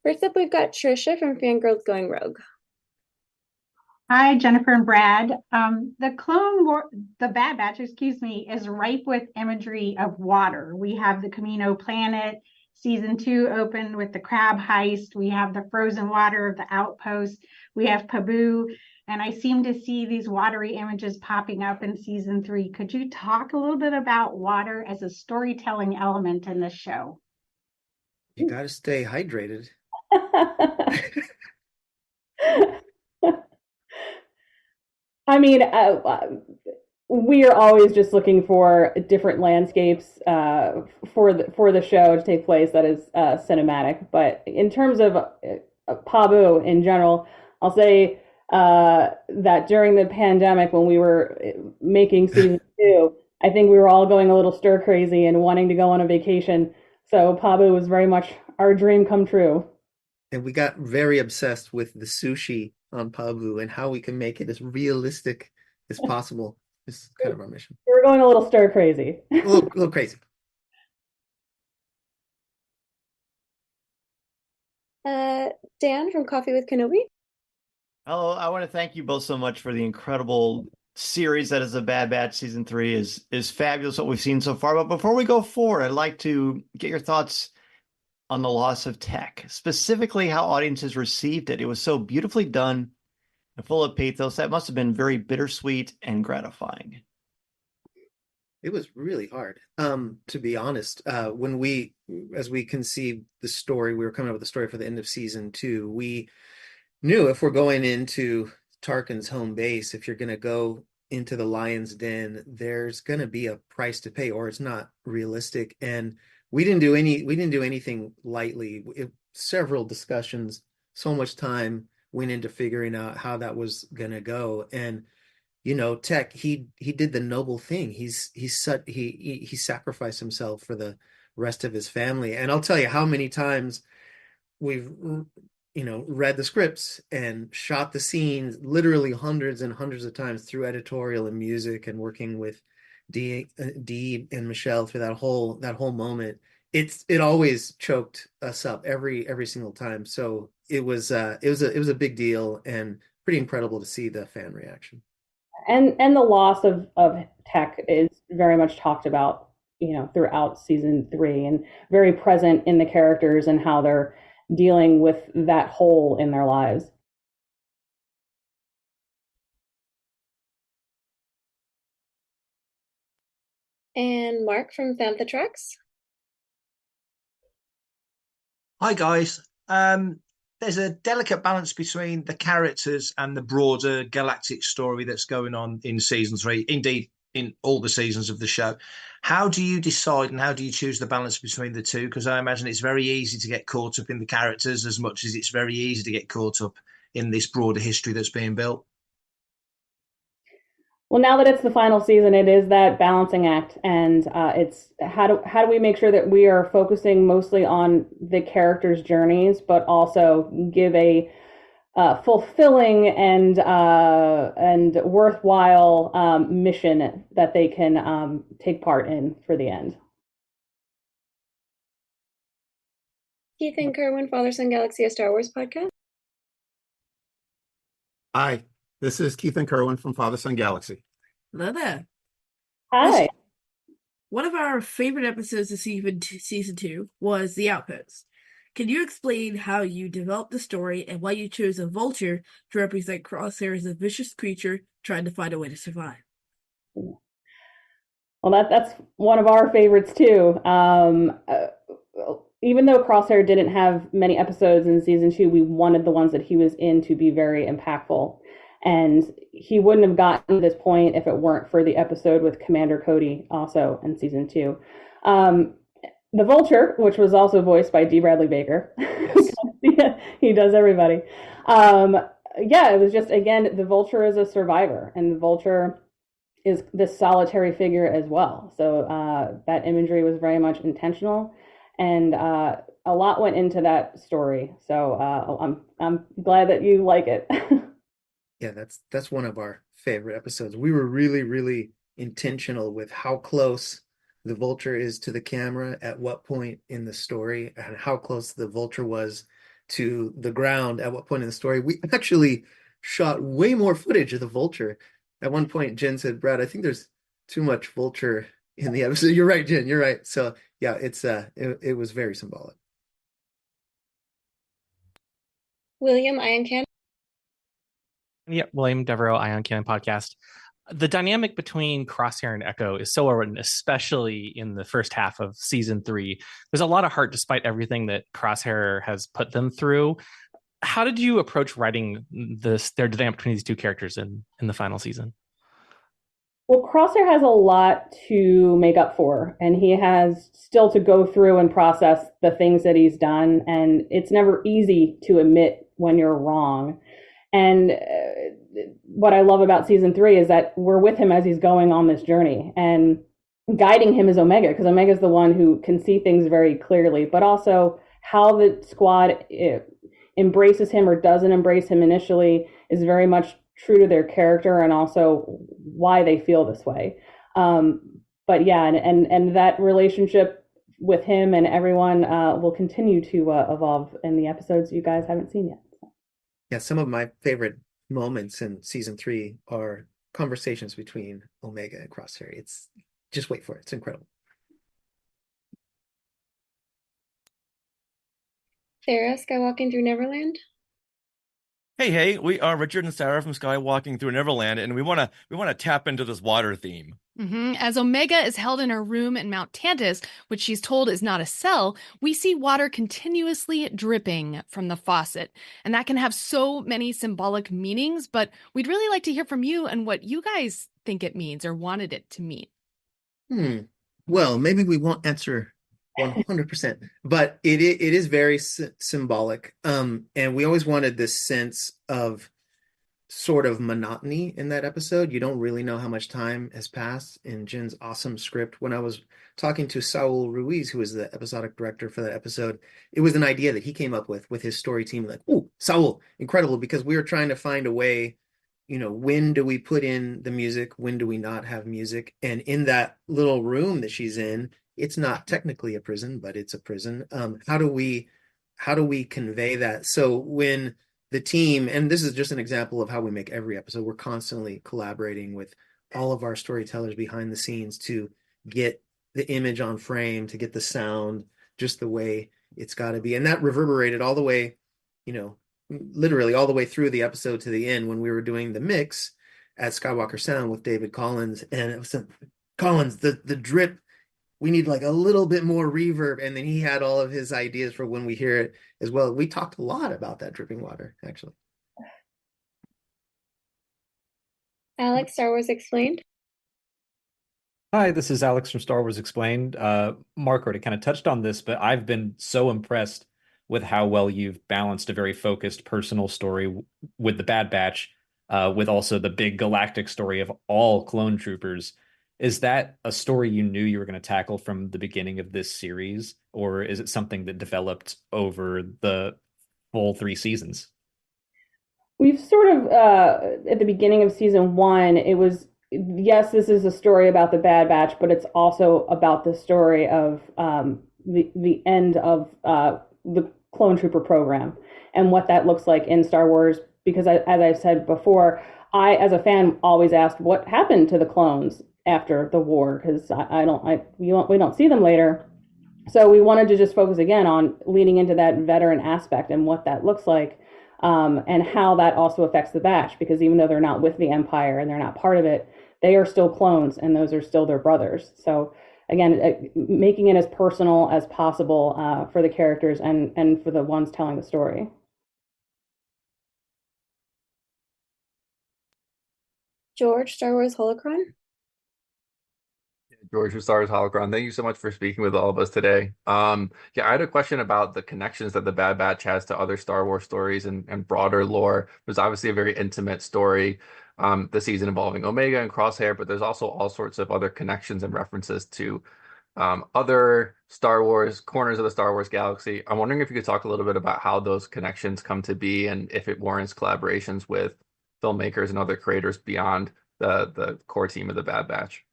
First up, we've got Trisha from Fangirls Going Rogue. Hi, Jennifer and Brad. The Bad Batch, excuse me, is ripe with imagery of water. We have the Camino planet. Season 2 opened with the crab heist. We have the frozen water of the Outpost. We have Pabu. And I seem to see these watery images popping up in season 3. Could you talk a little bit about water as a storytelling element in this show? You got to stay hydrated. I mean, we are always just looking for different landscapes for the show to take place that is cinematic. But in terms of Pabu in general, I'll say that during the pandemic, when we were making season 2, I think we were all going a little stir crazy and wanting to go on a vacation. So Pabu was very much our dream come true. And we got very obsessed with the sushi on Pabu and how we can make it as realistic as possible. It's kind of our mission. We were going a little stir crazy. A little crazy. Dan from Coffee with Kenobi. Hello, I want to thank you both so much for the incredible series that is The Bad Batch. Season 3 is fabulous, what we've seen so far. But before we go forward, I'd like to get your thoughts on the loss of Tech, specifically how audiences received it. It was so beautifully done and full of pathos. That must have been very bittersweet and gratifying. It was really hard, to be honest. As we conceived the story, we were coming up with the story for the end of season 2. We knew if we're going into Tarkin's home base, if you're going to go into the lion's den, there's going to be a price to pay, or it's not realistic. And we didn't do anything lightly. Several discussions, so much time went into figuring out how that was going to go. And Tech, he did the noble thing. He sacrificed himself for the rest of his family. And I'll tell you how many times we've read the scripts and shot the scenes literally hundreds and hundreds of times through editorial and music and working with Dee and Michelle through that whole moment. It always choked us up every single time. So it was a big deal and pretty incredible to see the fan reaction. And the loss of Tech is very much talked about, throughout season 3 and very present in the characters and how they're dealing with that hole in their lives. And Mark from Fantha Tracks. Hi guys. There's a delicate balance between the characters and the broader galactic story that's going on in season 3, indeed in all the seasons of the show. How do you decide and how do you choose the balance between the two? Because I imagine it's very easy to get caught up in the characters as much as it's very easy to get caught up in this broader history that's being built. Well, now that it's the final season, it is that balancing act, and it's how do we make sure that we are focusing mostly on the characters' journeys, but also give a fulfilling and worthwhile mission that they can take part in for the end. Keith and Kerwin, Father Son Galaxy, a Star Wars podcast. Hi, this is Keith and Kerwin from Father Son Galaxy. Hello there. Hi. One of our favorite episodes of season 2 was The Outpost. Can you explain how you developed the story and why you chose a vulture to represent Crosshair as a vicious creature trying to find a way to survive? Well, that's one of our favorites too. Even though Crosshair didn't have many episodes in season 2, we wanted the ones that he was in to be very impactful. And he wouldn't have gotten to this point if it weren't for the episode with Commander Cody also in season 2. The Vulture, which was also voiced by D. Bradley Baker. Yeah, he does everybody. It was just, again, the Vulture is a survivor, and the Vulture is this solitary figure as well. So that imagery was very much intentional, and a lot went into that story. So I'm glad that you like it. Yeah, that's one of our favorite episodes. We were really, really intentional with how close the Vulture is to the camera at what point in the story, and how close the Vulture was to the ground at what point in the story. We actually shot way more footage of the vulture. At one point, Jen said, Brad, I think there's too much vulture in the episode. You're right, Jen, you're right. So yeah, it was very symbolic. William Ironcan. Yeah, William Devereaux, Ion Cannon podcast. The dynamic between Crosshair and Echo is so well written, especially in the first half of season 3. There's a lot of heart despite everything that Crosshair has put them through. How did you approach writing their dynamic between these two characters in the final season? Well, Crosshair has a lot to make up for, and he has still to go through and process the things that he's done, and it's never easy to admit when you're wrong. And what I love about season 3 is that we're with him as he's going on this journey, and guiding him is Omega, because Omega is the one who can see things very clearly, but also how the squad embraces him or doesn't embrace him initially is very much true to their character and also why they feel this way. But yeah, and that relationship with him and everyone will continue to evolve in the episodes you guys haven't seen yet. Yeah, some of my favorite moments in season 3 are conversations between Omega and Crosshair. It's just wait for it. It's incredible. Sarah, Skywalking Through Neverland. Hey, we are Richard and Sarah from Skywalking Through Neverland, and we want to tap into this water theme. As Omega is held in her room in Mount Tantus, which she's told is not a cell, we see water continuously dripping from the faucet. And that can have so many symbolic meanings, but we'd really like to hear from you and what you guys think it means or wanted it to mean. Well, maybe we won't answer 100%, but it is very symbolic. And we always wanted this sense of sort of monotony in that episode. You don't really know how much time has passed in Jen's awesome script. When I was talking to Saul Ruiz, who was the episodic director for that episode, it was an idea that he came up with his story team. Like, oh, Saul, incredible, because we were trying to find a way, when do we put in the music? When do we not have music? And in that little room that she's in, it's not technically a prison, but it's a prison. How do we convey that? So when the team, and this is just an example of how we make every episode, we're constantly collaborating with all of our storytellers behind the scenes to get the image on frame, to get the sound just the way it's got to be. And that reverberated all the way, literally all the way through the episode to the end when we were doing the mix at Skywalker Sound with David Collins. And it was Collins, the drip, we need like a little bit more reverb. And then he had all of his ideas for when we hear it as well. We talked a lot about that dripping water, actually. Alex, Star Wars Explained. Hi, this is Alex from Star Wars Explained. Mark already kind of touched on this, but I've been so impressed with how well you've balanced a very focused personal story with the Bad Batch, with also the big galactic story of all clone troopers. Is that a story you knew you were going to tackle from the beginning of this series, or is it something that developed over the full 3 seasons? We've sort of, at the beginning of season 1, it was, yes, this is a story about the Bad Batch, but it's also about the story of the end of the Clone Trooper program and what that looks like in Star Wars. Because as I've said before, I, as a fan, always asked what happened to the clones after the war, because we don't see them later. So we wanted to just focus again on leaning into that veteran aspect and what that looks like, and how that also affects the Batch, because even though they're not with the Empire and they're not part of it, they are still clones and those are still their brothers. So again, making it as personal as possible for the characters and for the ones telling the story. George, Star Wars Holocron. George from Star Wars Holocron. Thank you so much for speaking with all of us today. I had a question about the connections that the Bad Batch has to other Star Wars stories and broader lore. There's obviously a very intimate story, the season involving Omega and Crosshair, but there's also all sorts of other connections and references to other Star Wars corners of the Star Wars galaxy. I'm wondering if you could talk a little bit about how those connections come to be and if it warrants collaborations with filmmakers and other creators beyond the core team of the Bad Batch.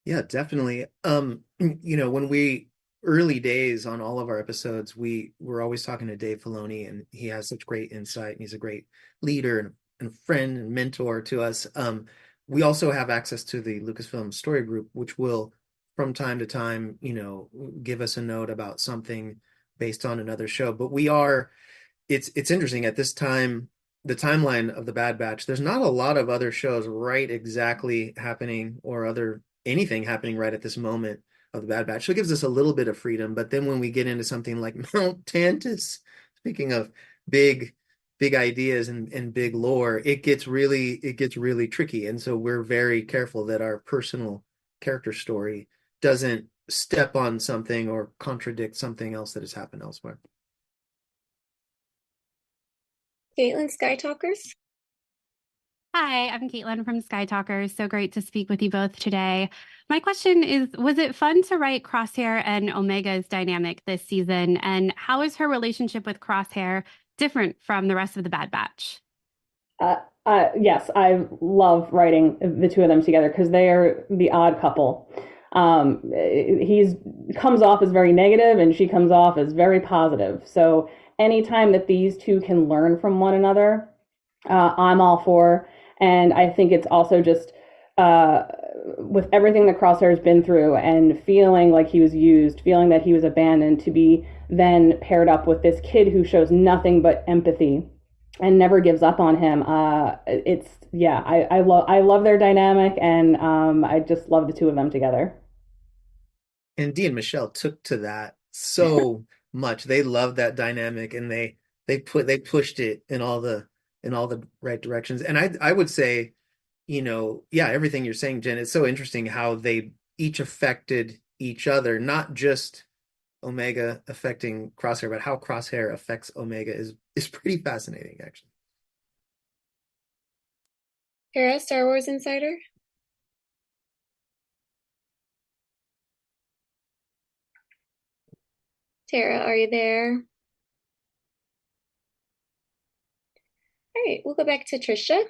Yeah, definitely. When we early days on all of our episodes, we were always talking to Dave Filoni, and he has such great insight, and he's a great leader and friend and mentor to us. We also have access to the Lucasfilm Story Group, which will, from time to time, give us a note about something based on another show. But it's interesting at this time, the timeline of the Bad Batch, there's not a lot of other shows right exactly happening, or anything happening right at this moment of the Bad Batch. So it gives us a little bit of freedom. But then when we get into something like Mount Tantus, speaking of big ideas and big lore, it gets really tricky. And so we're very careful that our personal character story doesn't step on something or contradict something else that has happened elsewhere. Caitlin, Sky Talkers. Hi, I'm Caitlin from Sky Talkers. So great to speak with you both today. My question is, was it fun to write Crosshair and Omega's dynamic this season? And how is her relationship with Crosshair different from the rest of the Bad Batch? Yes, I love writing the two of them together because they are the odd couple. He comes off as very negative and she comes off as very positive. So anytime that these two can learn from one another, I'm all for. And I think it's also just with everything that Crosshair's been through and feeling like he was used, feeling that he was abandoned, to be then paired up with this kid who shows nothing but empathy and never gives up on him. I love their dynamic, and I just love the two of them together. And Dee and Michelle took to that so much. They loved that dynamic, and they pushed it in all the right directions. And I would say, everything you're saying, Jen, it's so interesting how they each affected each other, not just Omega affecting Crosshair, but how Crosshair affects Omega is pretty fascinating, actually. Kara, Star Wars Insider. Tara, are you there? All right, we'll go back to Trisha.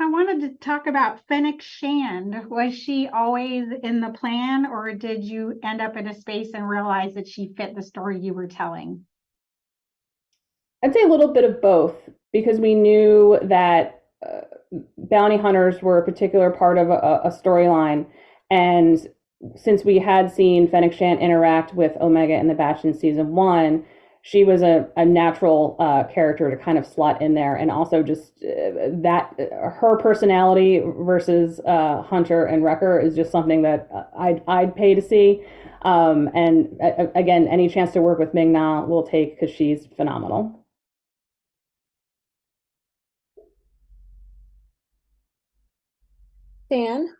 I wanted to talk about Fennec Shand. Was she always in the plan, or did you end up in a space and realize that she fit the story you were telling? I'd say a little bit of both, because we knew that bounty hunters were a particular part of a storyline. And since we had seen Fennec Shand interact with Omega in the Batch in season 1, she was a natural character to kind of slot in there. And also just that her personality versus Hunter and Wrecker is just something that I'd pay to see. And again, any chance to work with Ming-Na we'll take, because she's phenomenal. Dan?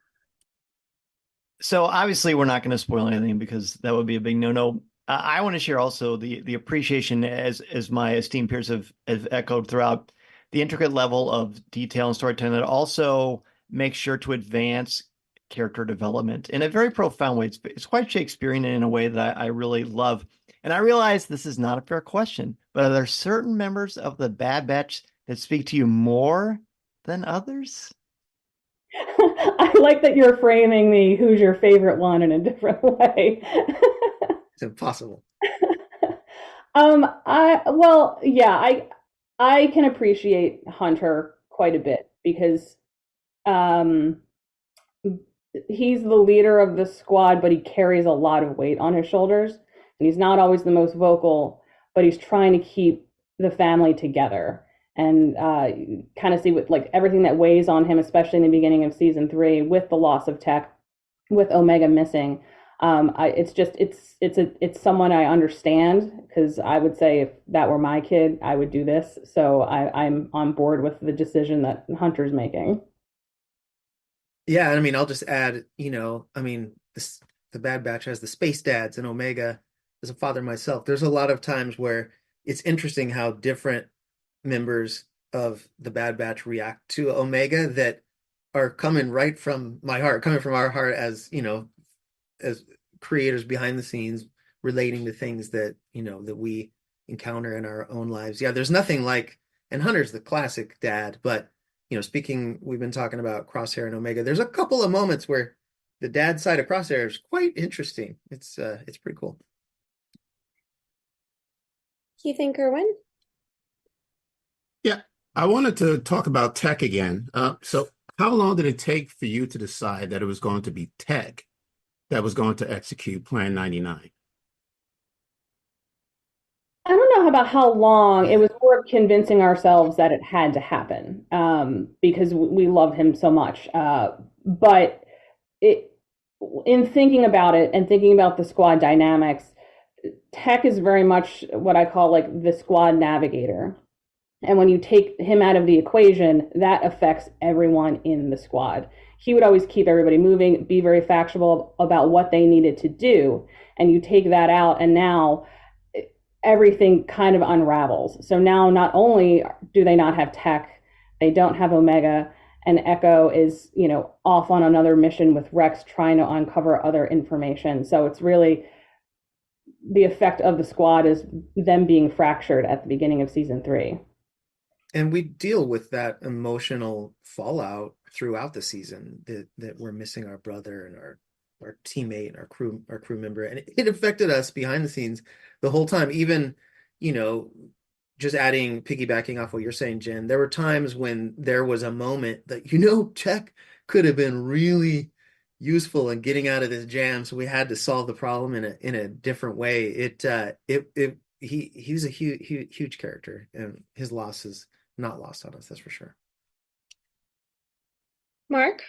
So obviously we're not going to spoil anything because that would be a big no-no. I want to share also the appreciation, as my esteemed peers have echoed throughout, the intricate level of detail and storytelling that also makes sure to advance character development in a very profound way. It's quite Shakespearean in a way that I really love. And I realize this is not a fair question, but are there certain members of the Bad Batch that speak to you more than others? I like that you're framing the who's your favorite one in a different way. It's impossible. I can appreciate Hunter quite a bit, because he's the leader of the squad, but he carries a lot of weight on his shoulders, and he's not always the most vocal, but he's trying to keep the family together. And kind of see what, like, everything that weighs on him, especially in the beginning of season 3 with the loss of Tech, with Omega missing. It's someone I understand, because I would say if that were my kid, I would do this. So I'm on board with the decision that Hunter's making. Yeah, I mean, I'll just add, the Bad Batch has the space dads, and Omega, as a father myself, there's a lot of times where it's interesting how different members of the Bad Batch react to Omega that are coming right from my heart, coming from our heart as creators behind the scenes, relating to things that that we encounter in our own lives. Yeah, there's nothing like, and Hunter's the classic dad, but we've been talking about Crosshair and Omega. There's a couple of moments where the dad side of Crosshair is quite interesting. It's pretty cool. Keith and Kerwin? Yeah, I wanted to talk about tech again. So how long did it take for you to decide that it was going to be tech that was going to execute Plan 99? I don't know about how long. It was more of convincing ourselves that it had to happen because we love him so much. But in thinking about it and thinking about the squad dynamics, Tech is very much what I call like the squad navigator. And when you take him out of the equation, that affects everyone in the squad. He would always keep everybody moving, be very factual about what they needed to do. And you take that out, and now everything kind of unravels. So now not only do they not have Tech, they don't have Omega, and Echo is, off on another mission with Rex trying to uncover other information. So it's really the effect of the squad is them being fractured at the beginning of season 3. And we deal with that emotional fallout throughout the season that we're missing our brother and our teammate and our crew member. And it affected us behind the scenes the whole time. Even, just piggybacking off what you're saying, Jen, there were times when there was a moment that, Tech could have been really useful in getting out of this jam. So we had to solve the problem in a different way. He's a huge character, and his loss is not lost on us, that's for sure. Mark?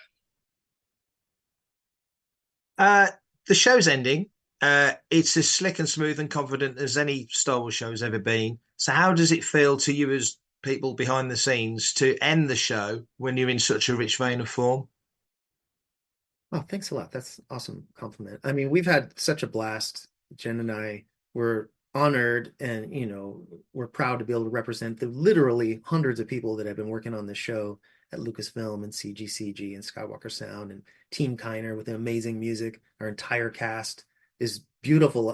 The show's ending. It's as slick and smooth and confident as any Star Wars show has ever been. So how does it feel to you as people behind the scenes to end the show when you're in such a rich vein of form? Oh, thanks a lot. That's an awesome compliment. I mean, we've had such a blast. Jen and I were honored, and we're proud to be able to represent the literally hundreds of people that have been working on this show at Lucasfilm and CGCG and Skywalker Sound and Team Kiner with the amazing music. Our entire cast is beautiful.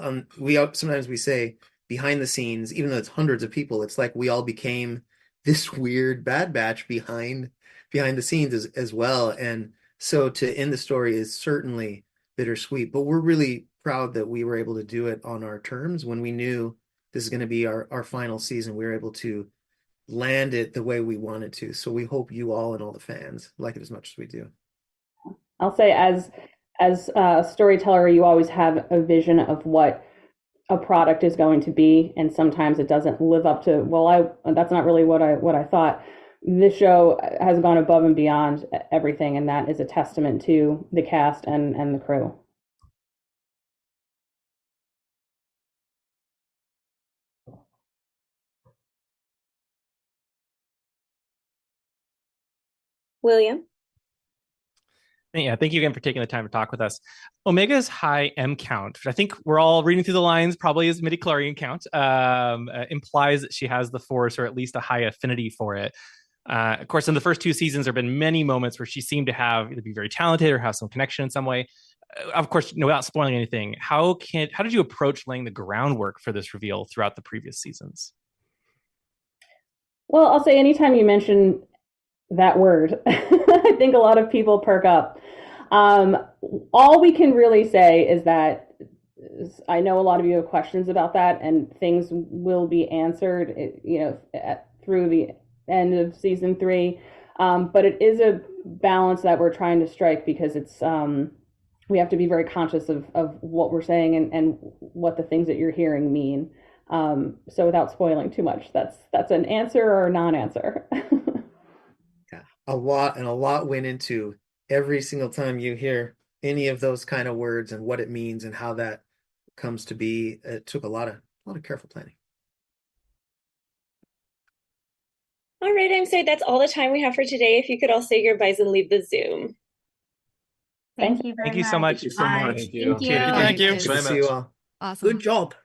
Sometimes we say behind the scenes, even though it's hundreds of people, it's like we all became this weird Bad Batch behind the scenes as well. And so to end the story is certainly bittersweet, but we're really proud that we were able to do it on our terms. When we knew this is going to be our final season, we were able to land it the way we wanted to. So we hope you all and all the fans like it as much as we do. I'll say as a storyteller, you always have a vision of what a product is going to be, and sometimes it doesn't live up to, that's not really what I thought. This show has gone above and beyond everything, and that is a testament to the cast and the crew. William? Yeah, thank you again for taking the time to talk with us. Omega's high M count, which I think we're all reading through the lines, probably is midi-chlorian count, implies that she has the Force, or at least a high affinity for it. Of course, in the first 2 seasons, there have been many moments where she seemed to have either be very talented or have some connection in some way. Of course, without spoiling anything, how did you approach laying the groundwork for this reveal throughout the previous seasons? Well, I'll say anytime you mention that word, I think a lot of people perk up. All we can really say is that I know a lot of you have questions about that, and things will be answered, through the end of season 3. But it is a balance that we're trying to strike, because it's we have to be very conscious of what we're saying and what the things that you're hearing mean. So without spoiling too much, that's an answer or a non-answer. Yeah, a lot went into every single time you hear any of those kind of words and what it means and how that comes to be. It took a lot of careful planning. All right, I'm sorry, that's all the time we have for today. If you could all say your goodbyes and leave the Zoom. Thank you very much. Thank you so much. Thank you so much. Thank you. Thank you. Good to see you all. Awesome. Good job.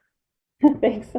Thanks.